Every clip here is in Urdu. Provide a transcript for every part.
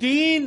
3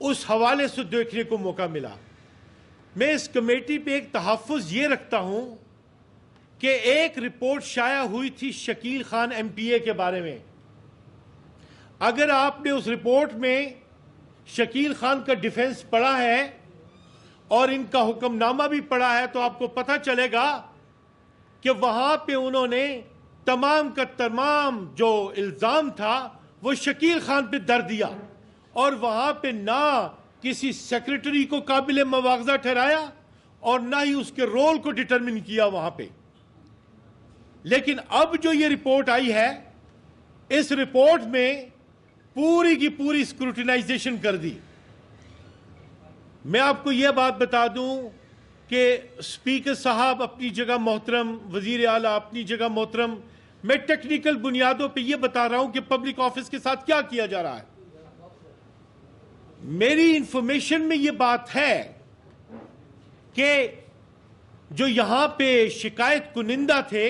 اس حوالے سے دیکھنے کو موقع ملا. میں اس کمیٹی پہ ایک تحفظ یہ رکھتا ہوں کہ ایک رپورٹ شائع ہوئی تھی شکیل خان ایم پی اے کے بارے میں. اگر آپ نے اس رپورٹ میں شکیل خان کا ڈیفنس پڑھا ہے اور ان کا حکم نامہ بھی پڑھا ہے تو آپ کو پتہ چلے گا کہ وہاں پہ انہوں نے تمام کا تمام جو الزام تھا وہ شکیل خان پہ در دیا، اور وہاں پہ نہ کسی سیکریٹری کو قابل مواخذہ ٹھہرایا اور نہ ہی اس کے رول کو ڈٹرمن کیا وہاں پہ. لیکن اب جو یہ رپورٹ آئی ہے، اس رپورٹ میں پوری کی پوری اسکروٹنائزیشن کر دی. میں آپ کو یہ بات بتا دوں کہ اسپیکر صاحب اپنی جگہ محترم، وزیر اعلیٰ اپنی جگہ محترم، میں ٹیکنیکل بنیادوں پہ یہ بتا رہا ہوں کہ پبلک آفس کے ساتھ کیا کیا جا رہا ہے. میری انفارمیشن میں یہ بات ہے کہ جو یہاں پہ شکایت کنندہ تھے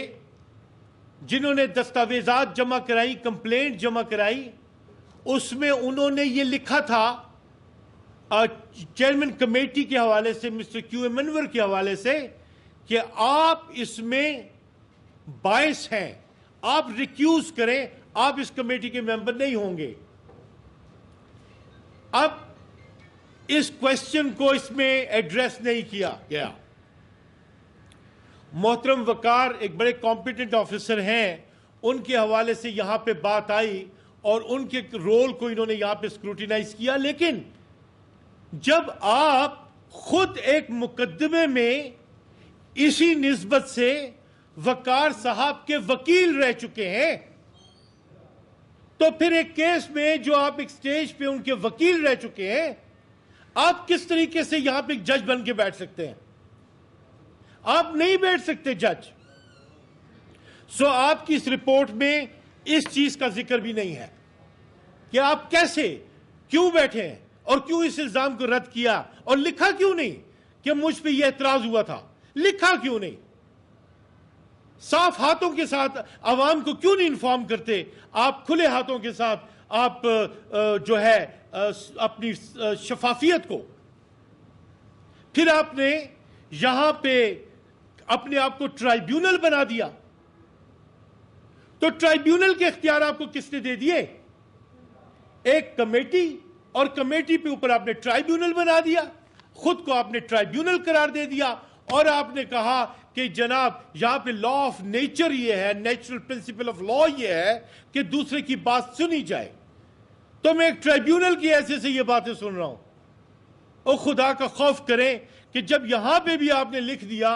جنہوں نے دستاویزات جمع کرائی، کمپلینٹ جمع کرائی، اس میں انہوں نے یہ لکھا تھا چیئرمین کمیٹی کے حوالے سے مسٹر کیو ایم انور کے حوالے سے کہ آپ اس میں باعث ہیں، آپ ریکیوز کریں، آپ اس کمیٹی کے ممبر نہیں ہوں گے. اب اس کویسچن کو اس میں ایڈریس نہیں کیا گیا. محترم وقار ایک بڑے کمپیٹنٹ آفیسر ہیں، ان کے حوالے سے یہاں پہ بات آئی اور ان کے رول کو انہوں نے یہاں پہ اسکروٹینائز کیا. لیکن جب آپ خود ایک مقدمے میں اسی نسبت سے وقار صاحب کے وکیل رہ چکے ہیں تو پھر ایک کیس میں جو آپ ایک سٹیج پہ ان کے وکیل رہ چکے ہیں، آپ کس طریقے سے یہاں پہ جج بن کے بیٹھ سکتے ہیں؟ آپ نہیں بیٹھ سکتے جج. سو آپ کی اس رپورٹ میں اس چیز کا ذکر بھی نہیں ہے کہ آپ کیسے، کیوں بیٹھے ہیں اور کیوں اس الزام کو رد کیا، اور لکھا کیوں نہیں کہ مجھ پہ یہ اعتراض ہوا تھا. لکھا کیوں نہیں؟ صاف ہاتھوں کے ساتھ عوام کو کیوں نہیں انفارم کرتے؟ آپ کھلے ہاتھوں کے ساتھ آپ جو ہے اپنی شفافیت کو، پھر آپ نے یہاں پہ اپنے آپ کو ٹرائیبیونل بنا دیا. تو ٹرائیبیونل کے اختیار آپ کو کس نے دے دیے؟ ایک کمیٹی، اور کمیٹی پہ اوپر آپ نے ٹرائیبیونل بنا دیا، خود کو آپ نے ٹرائیبیونل قرار دے دیا، اور آپ نے کہا کہ جناب یہاں پہ لا آف نیچر یہ ہے، نیچرل پرنسپل آف لا یہ ہے کہ دوسرے کی بات سنی جائے. تو میں ایک ٹرائیبیونل کی حیثیت سے یہ باتیں سن رہا ہوں. اور خدا کا خوف کریں کہ جب یہاں پہ بھی آپ نے لکھ دیا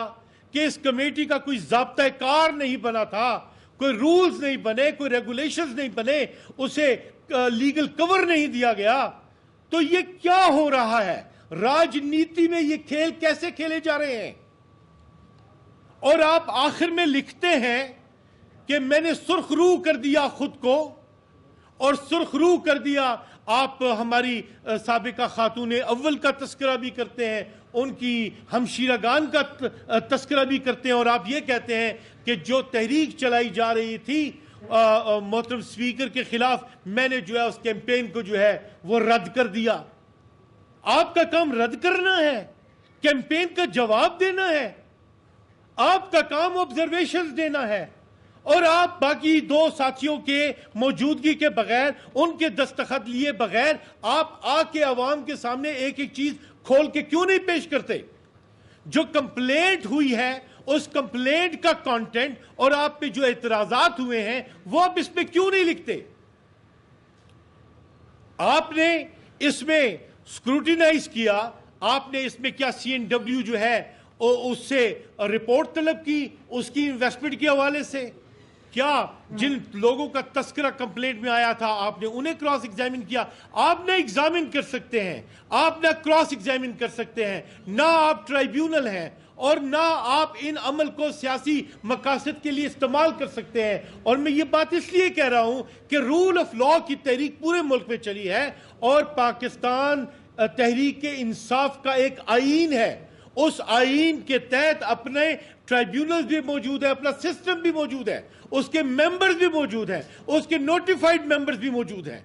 کہ اس کمیٹی کا کوئی ضابطہ کار نہیں بنا تھا، کوئی رولز نہیں بنے، کوئی ریگولیشنز نہیں بنے، اسے لیگل کور نہیں دیا گیا، تو یہ کیا ہو رہا ہے؟ راجنیتی میں یہ کھیل کیسے کھیلے جا رہے ہیں؟ اور آپ آخر میں لکھتے ہیں کہ میں نے سرخ رو کر دیا خود کو، اور سرخ رو کر دیا. آپ ہماری سابقہ خاتون اول کا تذکرہ بھی کرتے ہیں، ان کی ہمشیرگان کا تذکرہ بھی کرتے ہیں، اور آپ یہ کہتے ہیں کہ جو تحریک چلائی جا رہی تھی محترم اسپیکر کے خلاف، میں نے جو ہے اس کیمپین کو جو ہے وہ رد کر دیا. آپ کا کام رد کرنا ہے، کیمپین کا جواب دینا ہے، آپ کا کام آبزرویشنز دینا ہے، اور آپ باقی دو ساتھیوں کے موجودگی کے بغیر، ان کے دستخط لیے بغیر، آپ آ کے عوام کے سامنے ایک ایک چیز کھول کے کیوں نہیں پیش کرتے؟ جو کمپلینٹ ہوئی ہے اس کمپلینٹ کا کانٹینٹ اور آپ پہ جو اعتراضات ہوئے ہیں وہ آپ اس پہ کیوں نہیں لکھتے؟ آپ نے اس میں اسکروٹینائز کیا، آپ نے اس میں کیا سی این ڈبلیو جو ہے اس سے رپورٹ طلب کی، اس کی انویسٹمنٹ کے حوالے سے؟ کیا جن لوگوں کا تذکرہ کمپلینٹ میں آیا تھا آپ نے انہیں کراس ایگزامن کیا؟ آپ نہ ایگزامن کر سکتے ہیں، آپ نہ کراس ایگزامن کر سکتے ہیں، نہ آپ ٹرائیبیونل ہیں، اور نہ آپ ان عمل کو سیاسی مقاصد کے لیے استعمال کر سکتے ہیں. اور میں یہ بات اس لیے کہہ رہا ہوں کہ رول آف لا کی تحریک پورے ملک میں چلی ہے، اور پاکستان تحریک انصاف کا ایک آئین ہے. اس آئین کے تحت اپنے ٹرائیبیونلز بھی موجود ہے، اپنا سسٹم بھی موجود ہے، اس کے ممبرز بھی موجود ہیں، اس کے نوٹیفائڈ ممبرز بھی موجود ہیں.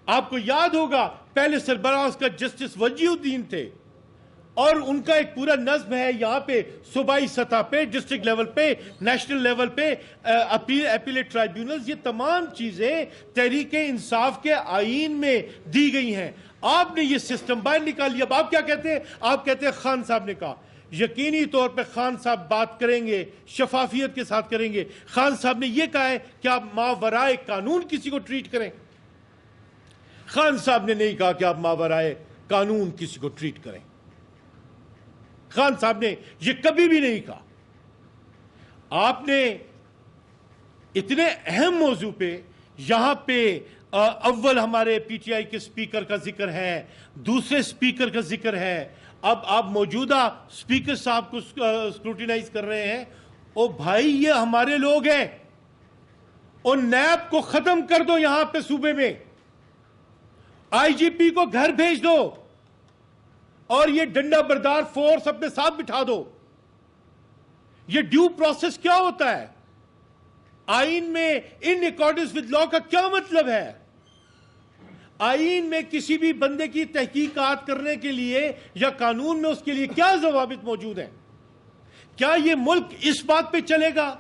آپ کو یاد ہوگا پہلے سربراہ اس کا جسٹس وجیہ الدین تھے، اور ان کا ایک پورا نظم ہے یہاں پہ صوبائی سطح پہ، ڈسٹرکٹ لیول پہ، نیشنل لیول پہ اپیلیٹ ٹرائیبیونلز. یہ تمام چیزیں تحریک انصاف کے آئین میں دی گئی ہیں. آپ نے یہ سسٹم باہر نکال لیا. اب آپ کیا کہتے ہیں؟ آپ کہتے ہیں خان صاحب نے کہا. یقینی طور پہ خان صاحب بات کریں گے، شفافیت کے ساتھ کریں گے. خان صاحب نے یہ کہا ہے کہ آپ ماورائے قانون کسی کو ٹریٹ کریں. خان صاحب نے نہیں کہا کہ آپ ماورائے قانون کسی کو ٹریٹ کریں. خان صاحب نے یہ کبھی بھی نہیں کہا. آپ نے اتنے اہم موضوع پہ یہاں پہ اول ہمارے پی ٹی آئی کے سپیکر کا ذکر ہے، دوسرے سپیکر کا ذکر ہے، اب آپ موجودہ سپیکر صاحب کو سکروٹینائز کر رہے ہیں. او بھائی، یہ ہمارے لوگ ہیں. ان نیب کو ختم کر دو یہاں پہ صوبے میں، آئی جی پی کو گھر بھیج دو، اور یہ ڈنڈا بردار فورس اپنے ساتھ بٹھا دو. یہ ڈیو پروسیس کیا ہوتا ہے؟ آئین میں ان اکارڈنس ود لا کا کیا مطلب ہے؟ آئین میں کسی بھی بندے کی تحقیقات کرنے کے لیے یا قانون میں اس کے لیے کیا ضوابط موجود ہیں؟ کیا یہ ملک اس بات پہ چلے گا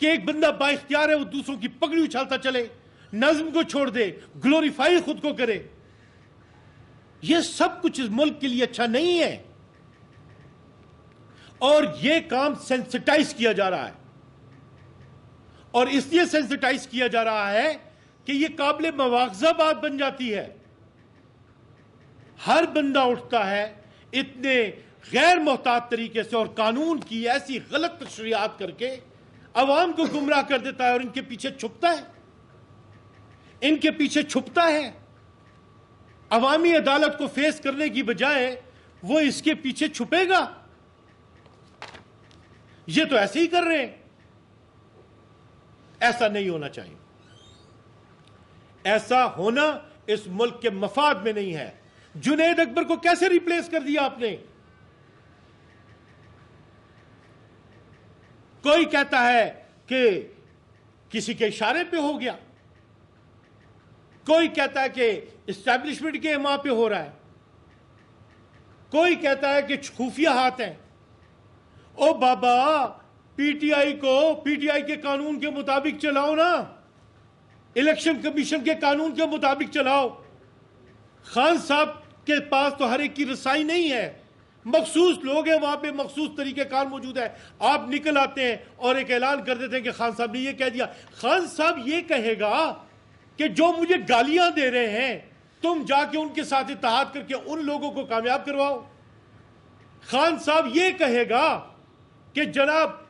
کہ ایک بندہ با اختیار ہے وہ دوسروں کی پگڑی اچھالتا چلے، نظم کو چھوڑ دے، گلوریفائی خود کو کرے؟ یہ سب کچھ اس ملک کے لیے اچھا نہیں ہے. اور یہ کام سینسٹائز کیا جا رہا ہے، اور اس لیے سینسٹائز کیا جا رہا ہے کہ یہ قابل مواخذہ بات بن جاتی ہے. ہر بندہ اٹھتا ہے اتنے غیر محتاط طریقے سے اور قانون کی ایسی غلط تشریحات کر کے عوام کو گمراہ کر دیتا ہے، اور ان کے پیچھے چھپتا ہے. عوامی عدالت کو فیس کرنے کی بجائے وہ اس کے پیچھے چھپے گا. یہ تو ایسے ہی کر رہے ہیں. ایسا نہیں ہونا چاہیے. ایسا ہونا اس ملک کے مفاد میں نہیں ہے. جنید اکبر کو کیسے ریپلیس کر دیا آپ نے؟ کوئی کہتا ہے کہ کسی کے اشارے پہ ہو گیا، کوئی کہتا ہے کہ اسٹیبلشمنٹ کے ماں پہ ہو رہا ہے، کوئی کہتا ہے کہ خفیہ ہاتھ ہیں. او بابا، پی ٹی آئی کے قانون کے مطابق چلاؤ نا، الیکشن کمیشن کے قانون کے مطابق چلاؤ. خان صاحب کے پاس تو ہر ایک کی رسائی نہیں ہے، مخصوص لوگ ہیں وہاں پہ، مخصوص طریقہ کار موجود ہے. آپ نکل آتے ہیں اور ایک اعلان کر دیتے ہیں کہ خان صاحب نے یہ کہہ دیا. خان صاحب یہ کہے گا کہ جو مجھے گالیاں دے رہے ہیں تم جا کے ان کے ساتھ اتحاد کر کے ان لوگوں کو کامیاب کرواؤ. خان صاحب یہ کہے گا کہ جناب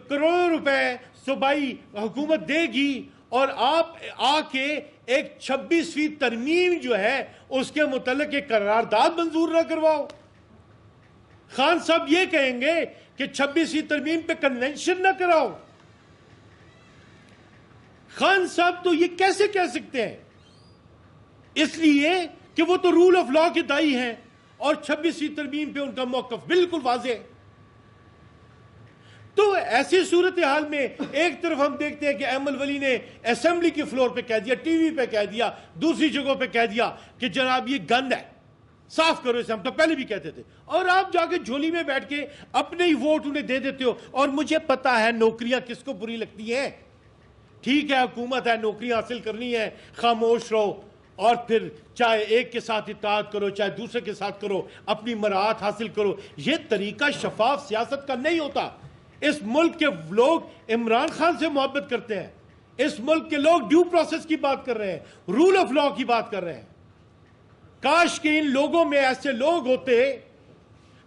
کروڑوں روپے صوبائی حکومت دے گی اور آپ آ کے ایک 26ویں ترمیم جو ہے اس کے متعلق ایک قرارداد منظور نہ کرواؤ. خان صاحب یہ کہیں گے کہ 26ویں ترمیم پہ کنونشن نہ کراؤ. خان صاحب تو یہ کیسے کہہ سکتے ہیں؟ اس لیے کہ وہ تو رول آف لا کے دائی ہیں، اور 26ویں ترمیم پہ ان کا موقف بالکل واضح ہے. تو ایسی صورتحال میں ایک طرف ہم دیکھتے ہیں کہ ایمل ولی نے اسمبلی کے فلور پہ کہہ دیا، ٹی وی پہ کہہ دیا، دوسری جگہوں پہ کہہ دیا کہ جناب یہ گند ہے، صاف کرو اسے. ہم تو پہلے بھی کہتے تھے، اور آپ جا کے جھولی میں بیٹھ کے اپنے ہی ووٹ انہیں دے دیتے ہو. اور مجھے پتا ہے نوکریاں کس کو بری لگتی ہیں. ٹھیک ہے، حکومت ہے، نوکریاں حاصل کرنی ہے، خاموش رہو، اور پھر چاہے ایک کے ساتھ اتحاد کرو چاہے دوسرے کے ساتھ کرو، اپنی مراعات حاصل کرو. یہ طریقہ شفاف سیاست کا نہیں ہوتا. اس ملک کے لوگ عمران خان سے محبت کرتے ہیں، اس ملک کے لوگ ڈیو پروسیس کی بات کر رہے ہیں، رول آف لا کی بات کر رہے ہیں. کاش کہ ان لوگوں میں ایسے لوگ ہوتے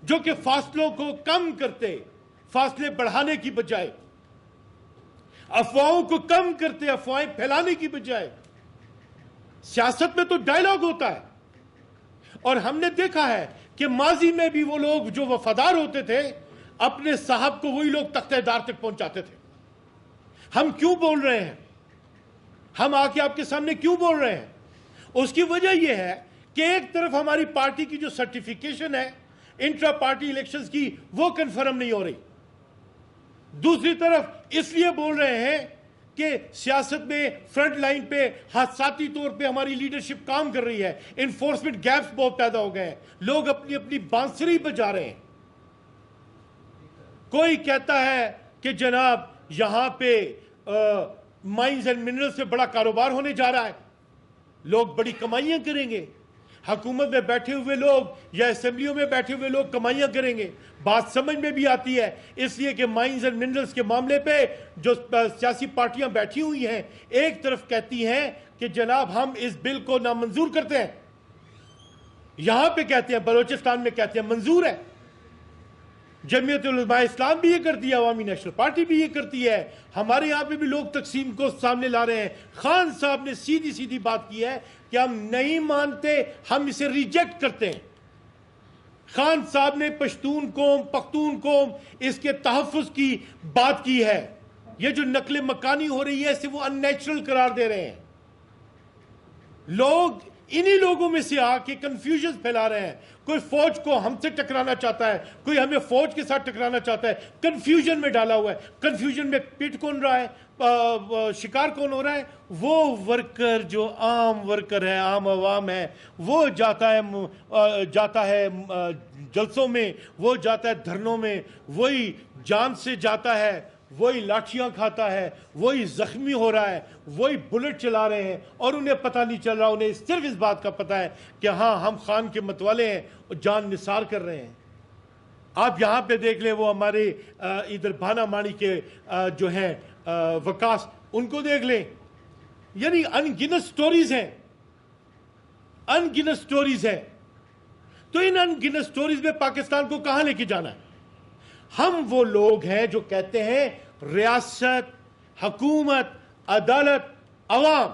جو کہ فاصلوں کو کم کرتے، فاصلے بڑھانے کی بجائے، افواہوں کو کم کرتے، افواہیں پھیلانے کی بجائے. سیاست میں تو ڈائیلاگ ہوتا ہے، اور ہم نے دیکھا ہے کہ ماضی میں بھی وہ لوگ جو وفادار ہوتے تھے اپنے صاحب کو وہی لوگ تختہ دار تک پہنچاتے تھے. ہم کیوں بول رہے ہیں؟ ہم آ کے آپ کے سامنے کیوں بول رہے ہیں؟ اس کی وجہ یہ ہے کہ ایک طرف ہماری پارٹی کی جو سرٹیفیکیشن ہے انٹرا پارٹی الیکشنز کی وہ کنفرم نہیں ہو رہی. دوسری طرف اس لیے بول رہے ہیں کہ سیاست میں فرنٹ لائن پہ حادثاتی طور پہ ہماری لیڈرشپ کام کر رہی ہے، انفورسمنٹ گیپس بہت پیدا ہو گئے ہیں، لوگ اپنی اپنی بانسری بجا رہے ہیں. کوئی کہتا ہے کہ جناب یہاں پہ مائنز اینڈ منرل سے بڑا کاروبار ہونے جا رہا ہے، لوگ بڑی کمائیاں کریں گے، حکومت میں بیٹھے ہوئے لوگ یا اسمبلیوں میں بیٹھے ہوئے لوگ کمائیاں کریں گے. بات سمجھ میں بھی آتی ہے، اس لیے کہ مائنز اینڈ منرلز کے معاملے پہ جو سیاسی پارٹیاں بیٹھی ہوئی ہیں ایک طرف کہتی ہیں کہ جناب ہم اس بل کو نامنظور کرتے ہیں، یہاں پہ کہتے ہیں بلوچستان میں کہتے ہیں منظور ہے. جمعیت علماء اسلام بھی یہ کرتی ہے، عوامی نیشنل پارٹی بھی یہ کرتی ہے، ہمارے یہاں پہ بھی لوگ تقسیم کو سامنے لا رہے ہیں. خان صاحب نے سیدھی سیدھی بات کی ہے کہ ہم نہیں مانتے، ہم اسے ریجیکٹ کرتے ہیں. خان صاحب نے پشتون قوم، پختون قوم، اس کے تحفظ کی بات کی ہے. یہ جو نقل مکانی ہو رہی ہے اسے وہ ان نیچرل قرار دے رہے ہیں. لوگ انہی لوگوں میں سے آ کے کنفیوژن پھیلا رہے ہیں. کوئی فوج کو ہم سے ٹکرانا چاہتا ہے، کوئی ہمیں فوج کے ساتھ ٹکرانا چاہتا ہے، کنفیوژن میں ڈالا ہوا ہے. کنفیوژن میں پیٹ کون رہا ہے، شکار کون ہو رہا ہے؟ وہ ورکر جو عام ورکر ہے، عام عوام ہے، وہ جاتا ہے جلسوں میں، وہ جاتا ہے دھرنوں میں، وہی جان سے جاتا ہے، وہی لاٹھیاں کھاتا ہے، وہی زخمی ہو رہا ہے، وہی بلٹ چلا رہے ہیں اور انہیں پتہ نہیں چل رہا. انہیں صرف اس بات کا پتہ ہے کہ ہاں ہم خان کے متوالے ہیں اور جان نثار کر رہے ہیں. آپ یہاں پہ دیکھ لیں، وہ ہمارے ادھر بھانا مانی کے جو ہیں وکاس، ان کو دیکھ لیں. یعنی ان گنت سٹوریز ہیں، ان گنت سٹوریز ہیں. تو ان ان گنت سٹوریز میں پاکستان کو کہاں لے کے جانا ہے؟ ہم وہ لوگ ہیں جو کہتے ہیں ریاست، حکومت، عدالت، عوام،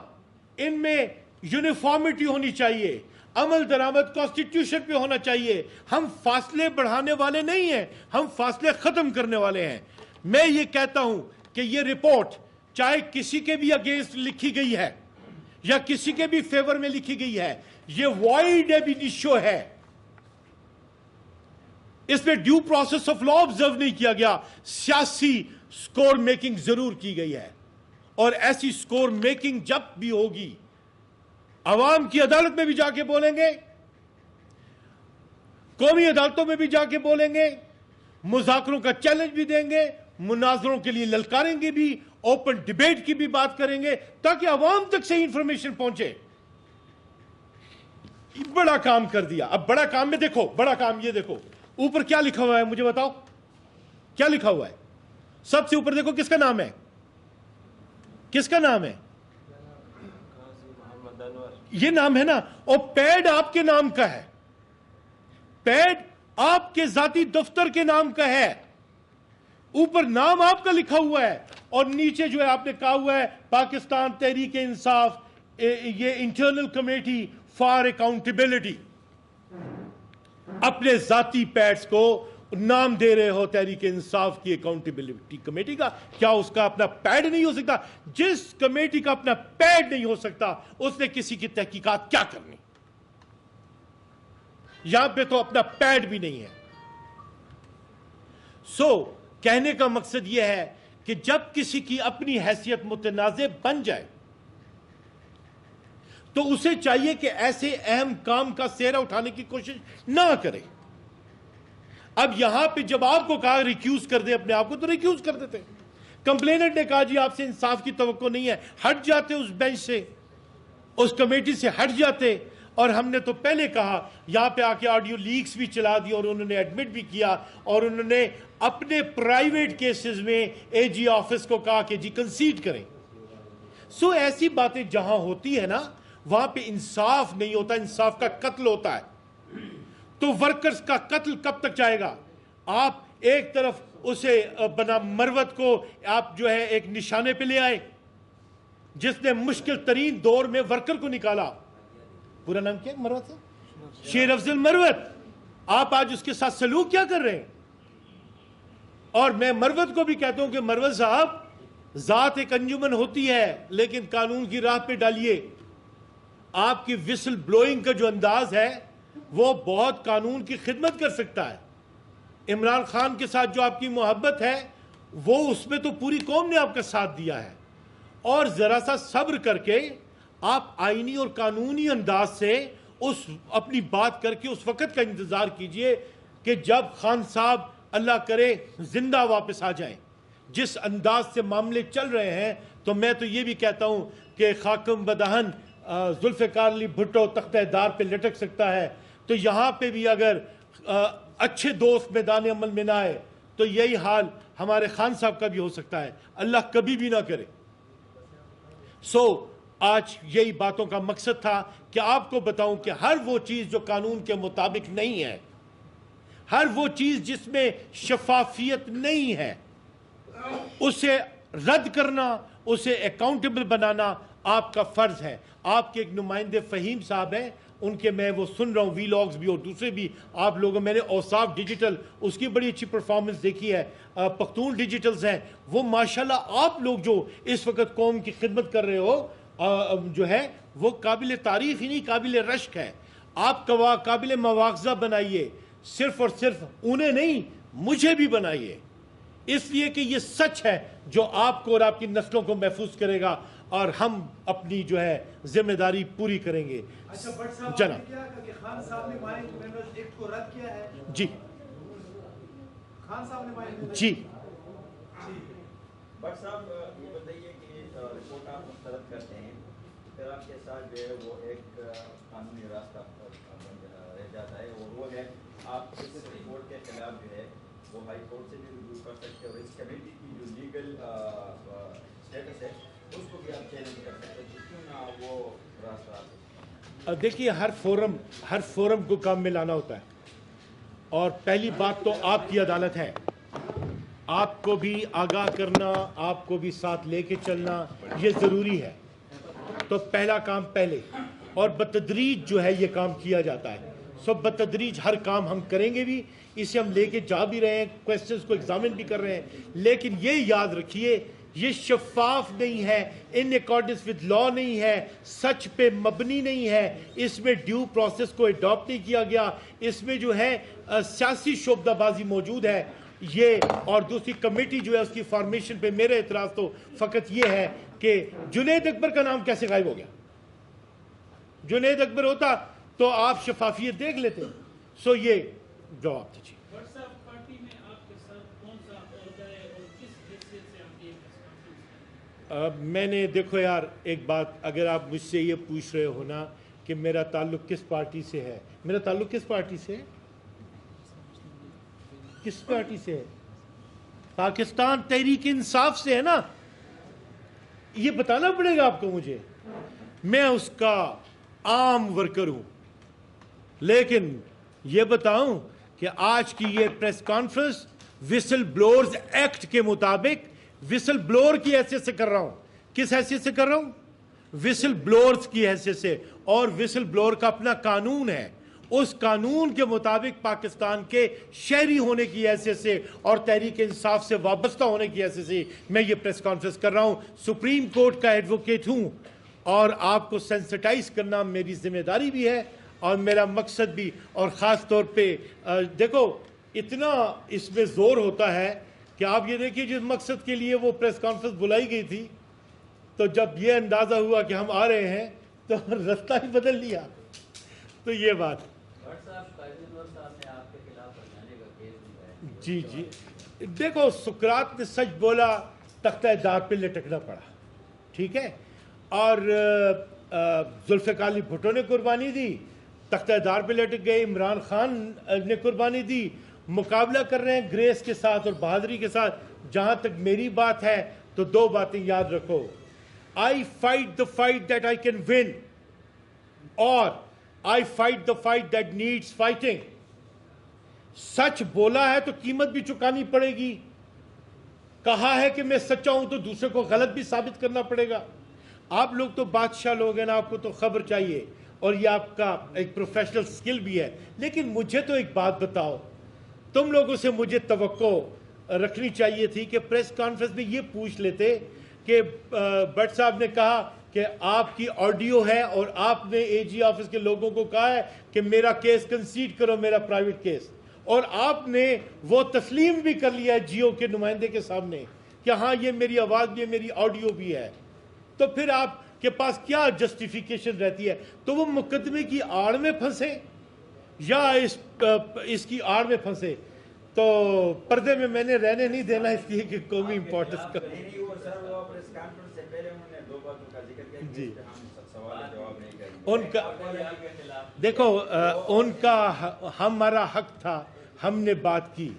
ان میں یونیفارمٹی ہونی چاہیے، عمل درآمد کانسٹیٹیوشن پہ ہونا چاہیے. ہم فاصلے بڑھانے والے نہیں ہیں، ہم فاصلے ختم کرنے والے ہیں. میں یہ کہتا ہوں کہ یہ رپورٹ چاہے کسی کے بھی اگینسٹ لکھی گئی ہے یا کسی کے بھی فیور میں لکھی گئی ہے، یہ وائڈ اب انیشو ہے. اس میں due process of law observe نہیں کیا گیا، سیاسی سکور میکنگ ضرور کی گئی ہے. اور ایسی سکور میکنگ جب بھی ہوگی، عوام کی عدالت میں بھی جا کے بولیں گے، قومی عدالتوں میں بھی جا کے بولیں گے، مذاکروں کا چیلنج بھی دیں گے، مناظروں کے لیے للکاریں گے بھی، اوپن ڈیبیٹ کی بھی بات کریں گے تاکہ عوام تک صحیح انفارمیشن پہنچے. بڑا کام کر دیا. اب بڑا کام میں دیکھو، بڑا کام یہ دیکھو اوپر کیا لکھا ہوا ہے، مجھے بتاؤ کیا لکھا ہوا ہے. سب سے اوپر دیکھو کس کا نام ہے، کس کا نام ہے؟ یہ نام ہے نا. اور پیڈ آپ کے نام کا ہے، پیڈ آپ کے ذاتی دفتر کے نام کا ہے. اوپر نام آپ کا لکھا ہوا ہے اور نیچے جو ہے آپ نے کہا ہوا ہے پاکستان تحریک انصاف، یہ انٹرنل کمیٹی فار اکاؤنٹیبلٹی. اپنے ذاتی پیڈز کو نام دے رہے ہو تحریک انصاف کی اکاؤنٹیبلٹی کمیٹی کا. کیا اس کا اپنا پیڈ نہیں ہو سکتا؟ جس کمیٹی کا اپنا پیڈ نہیں ہو سکتا اس نے کسی کی تحقیقات کیا کرنی؟ یہاں پہ تو اپنا پیڈ بھی نہیں ہے. کہنے کا مقصد یہ ہے کہ جب کسی کی اپنی حیثیت متنازع بن جائے تو اسے چاہیے کہ ایسے اہم کام کا سہرا اٹھانے کی کوشش نہ کرے. اب یہاں پہ جب آپ کو کہا ریکیوز کر دیں اپنے آپ کو، تو ریکیوز کر دیتے. کمپلیننٹ نے کہا جی آپ سے انصاف کی توقع نہیں ہے، ہٹ جاتے اس بینچ سے، اس کمیٹی سے ہٹ جاتے. اور ہم نے تو پہلے کہا، یہاں پہ آ کے آڈیو لیکس بھی چلا دی اور انہوں نے ایڈمٹ بھی کیا اور انہوں نے اپنے پرائیویٹ کیسز میں اے جی آفس کو کہا کہ جی کنسیڈ کریں. ایسی باتیں جہاں ہوتی ہے نا وہاں پہ انصاف نہیں ہوتا، انصاف کا قتل ہوتا ہے. تو ورکرز کا قتل کب تک جائے گا؟ آپ ایک طرف اسے بنا مروت کو آپ جو ہے ایک نشانے پہ لے آئے جس نے مشکل ترین دور میں ورکر کو نکالا. پورا نام کیا مروت ہے؟ شیر افضل مروت. آپ آج اس کے ساتھ سلوک کیا کر رہے ہیں؟ اور میں مروت کو بھی کہتا ہوں کہ مروت صاحب، ذات ایک انجمن ہوتی ہے لیکن قانون کی راہ پہ ڈالیے. آپ کی وسل بلوئنگ کا جو انداز ہے وہ بہت قانون کی خدمت کر سکتا ہے. عمران خان کے ساتھ جو آپ کی محبت ہے وہ اس میں تو پوری قوم نے آپ کا ساتھ دیا ہے. اور ذرا سا صبر کر کے آپ آئینی اور قانونی انداز سے اس اپنی بات کر کے اس وقت کا انتظار کیجئے کہ جب خان صاحب اللہ کرے زندہ واپس آ جائیں. جس انداز سے معاملے چل رہے ہیں تو میں تو یہ بھی کہتا ہوں کہ خاکم بدہن ذوالفقار علی بھٹو تختہ دار پہ لٹک سکتا ہے، تو یہاں پہ بھی اگر اچھے دوست میدان عمل میں نہ آئے تو یہی حال ہمارے خان صاحب کا بھی ہو سکتا ہے. اللہ کبھی بھی نہ کرے. آج یہی باتوں کا مقصد تھا کہ آپ کو بتاؤں کہ ہر وہ چیز جو قانون کے مطابق نہیں ہے، ہر وہ چیز جس میں شفافیت نہیں ہے، اسے رد کرنا، اسے اکاؤنٹیبل بنانا آپ کا فرض ہے. آپ کے ایک نمائندے فہیم صاحب ہیں، ان کے میں وہ سن رہا ہوں وی لاگز بھی اور دوسرے بھی آپ لوگوں، میں نے اوصاف ڈیجیٹل اس کی بڑی اچھی پرفارمنس دیکھی ہے، پختون ڈیجیٹلز ہیں وہ ماشاءاللہ. آپ لوگ جو اس وقت قوم کی خدمت کر رہے ہو جو ہے وہ قابل تعریف ہی نہیں، قابل رشک ہے. آپ قابل مواخذہ بنائیے، صرف اور صرف انہیں نہیں مجھے بھی بنائیے، اس لیے کہ یہ سچ ہے جو آپ کو اور آپ کی نسلوں کو محفوظ کرے گا، اور ہم اپنی جو ہے ذمہ داری پوری کریں گے. اچھا بٹ صاحب جناب کیا کہ خان صاحب نے مائنڈ امینڈمنٹ ایکٹ کو رد کیا ہے؟ جی خان صاحب نے مائنڈ جی بٹ صاحب یہ بتائیے کہ رپورٹ آپ مسترد کرتے ہیں پھر آپ کے ساتھ جو ہے وہ ایک قانونی راستہ رہ جاتا ہے، اور وہ ہے آپ اس رپورٹ کے خلاف جو ہے وہ ہائی کورٹ سے بھی رجوع کر سکتے ہیں، اور اس کمیٹی کی جو لیگل اسٹیٹس ہے اس کو بھی آپ چیلنج کر سکتے ہیں. کیوں نہ وہ راستہ آپ دیکھیے ہر فورم کو کام میں لانا ہوتا ہے، اور پہلی بات تو آپ کی عدالت ہے، آپ کو بھی آگاہ کرنا، آپ کو بھی ساتھ لے کے چلنا یہ ضروری ہے. تو پہلا کام پہلے، اور بتدریج جو ہے یہ کام کیا جاتا ہے. بتدریج ہر کام ہم کریں گے بھی، اسے ہم لے کے جا بھی رہے ہیں، کویسچنز کو ایگزامن بھی کر رہے ہیں، لیکن یہ یاد رکھیے یہ شفاف نہیں ہے، ان اکارڈنس ود لا نہیں ہے، سچ پہ مبنی نہیں ہے، اس میں ڈیو پروسیس کو اڈاپٹ نہیں کیا گیا، اس میں جو ہے سیاسی شعبدہ بازی موجود ہے. یہ اور دوسری کمیٹی جو ہے اس کی فارمیشن پہ میرے اعتراض تو فقط یہ ہے کہ جنید اکبر کا نام کیسے غائب ہو گیا؟ جنید اکبر ہوتا تو آپ شفافیت دیکھ لیتے. یہ جواب دیجیے. میں نے دیکھو یار ایک بات، اگر آپ مجھ سے یہ پوچھ رہے ہو نا کہ میرا تعلق کس پارٹی سے ہے، میرا تعلق کس پارٹی سے ہے؟ کس پارٹی سے ہے؟ پاکستان تحریک انصاف سے ہے نا. یہ بتانا پڑے گا آپ کو مجھے، میں اس کا عام ورکر ہوں. لیکن یہ بتاؤں کہ آج کی یہ پریس کانفرنس وسل بلورز ایکٹ کے مطابق وسل بلور کی حیثیت سے کر رہا ہوں. کس حیثیت سے کر رہا ہوں؟ وسل بلورز کی حیثیت سے. اور وسل بلور کا اپنا قانون ہے، اس قانون کے مطابق پاکستان کے شہری ہونے کی حیثیت سے اور تحریک انصاف سے وابستہ ہونے کی حیثیت سے میں یہ پریس کانفرنس کر رہا ہوں. سپریم کورٹ کا ایڈوکیٹ ہوں، اور آپ کو سینسٹائز کرنا میری ذمہ داری بھی ہے اور میرا مقصد بھی. اور خاص طور پہ دیکھو اتنا اس میں زور ہوتا ہے کہ آپ یہ دیکھیے جس مقصد کے لیے وہ پریس کانفرنس بلائی گئی تھی، تو جب یہ اندازہ ہوا کہ ہم آ رہے ہیں تو رستہ ہی بدل لیا. تو یہ بات جی دیکھو سقراط نے سچ بولا، تختہ دار پہ لٹکنا پڑا، ٹھیک ہے. اور ذوالفقار علی بھٹو نے قربانی دی، تختہ دار پہ لٹک گئے. عمران خان نے قربانی دی. مقابلہ کر رہے ہیں گریس کے ساتھ اور بہادری کے ساتھ. جہاں تک میری بات ہے تو دو باتیں یاد رکھو، I fight the fight that I can win, اور I fight the fight that needs fighting. سچ بولا ہے تو قیمت بھی چکانی پڑے گی، کہا ہے کہ میں سچا ہوں تو دوسرے کو غلط بھی ثابت کرنا پڑے گا. آپ لوگ تو بادشاہ لوگ ہیں نا، آپ کو تو خبر چاہیے اور یہ آپ کا ایک پروفیشنل سکل بھی ہے. لیکن مجھے تو ایک بات بتاؤ، تم لوگوں سے مجھے توقع رکھنی چاہیے تھی کہ پریس کانفرنس میں یہ پوچھ لیتے کہ بٹ صاحب نے کہا کہ آپ کی آڈیو ہے اور آپ نے اے جی آفس کے لوگوں کو کہا ہے کہ میرا کیس کنسیڈ کرو، میرا پرائیویٹ کیس، اور آپ نے وہ تسلیم بھی کر لیا ہے جیو کے نمائندے کے سامنے کہ ہاں یہ میری آواز بھی ہے، میری آڈیو بھی ہے. تو پھر آپ کے پاس کیا جسٹیفیکیشن رہتی ہے؟ تو وہ مقدمے کی آڑ میں پھنسے یا اس کی آڑ میں پھنسے، تو پردے میں نے رہنے نہیں دینا، اس لیے کہ قومی امپورٹنس کا نہیں وہ سر وہ پریس کانفرنس سے پہلے انہوں نے دو باتوں کا ذکر کیا کہ جی اس پہ ہم سوال جواب نہیں کریں گے. ان کا دیکھو ان کا ہمارا حق تھا، ہم نے بات کی،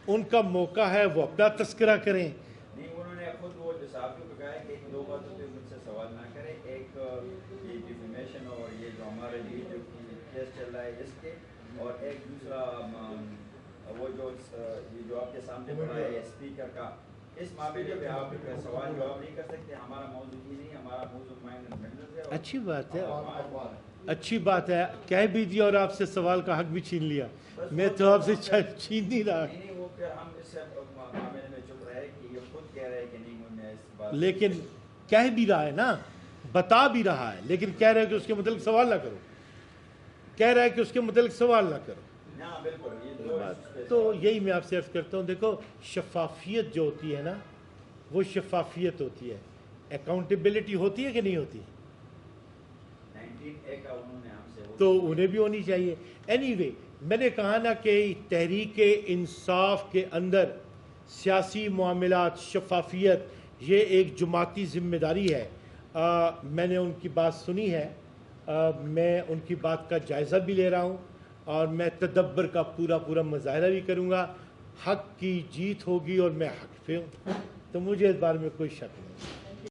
ان کا موقع ہے وہ اپنا تذکرہ کریں. نہیں انہوں نے خود وہ جو صحافیوں کو کہا ہے کہ ایک دو باتوں پہ مجھ سے سوال نہ کریں، ایک یہ ڈیفیمیشن اور یہ جو ہمارے لیے جو کیس چل رہا ہے اس کے، اور ایک دوسرا وہ جو آپ کے سامنے پڑا ہے اسپیکر کا، اس معاملے پہ آپ سوال جواب نہیں کر سکتے. ہمارا موضوع ہی نہیں، ہمارا موضوع مائنڈ امینڈمنٹ ہے. اچھی بات ہے، اچھی بات ہے، کہہ بھی دیا اور آپ سے سوال کا حق بھی چھین لیا. میں تو آپ سے چھین نہیں رہا. نہیں وہ پھر ہم اس معاملے میں چپ رہے کہ یہ خود کہہ رہے کہ نہیں میں اس بات، لیکن کہہ بھی رہا ہے نا، بتا بھی رہا ہے، لیکن کہہ رہا ہے کہ اس کے متعلق سوال نہ کرو، کہہ رہا ہے کہ اس کے متعلق سوال نہ کرو. ہاں بالکل یہ دو تو یہی میں آپ سے عرض کرتا ہوں، دیکھو شفافیت جو ہوتی ہے نا، وہ شفافیت ہوتی ہے، اکاؤنٹیبلٹی ہوتی ہے کہ نہیں ہوتی؟ 19A کا انہوں نے ہم سے تو انہیں بھی ہونی چاہیے. اینی وے میں نے کہا نا کہ تحریک انصاف کے اندر سیاسی معاملات، شفافیت یہ ایک جماعتی ذمہ داری ہے. میں نے ان کی بات سنی ہے، میں ان کی بات کا جائزہ بھی لے رہا ہوں، اور میں تدبر کا پورا مظاہرہ بھی کروں گا. حق کی جیت ہوگی اور میں حق پہ ہوں، تو مجھے اس بارے میں کوئی شک نہیں.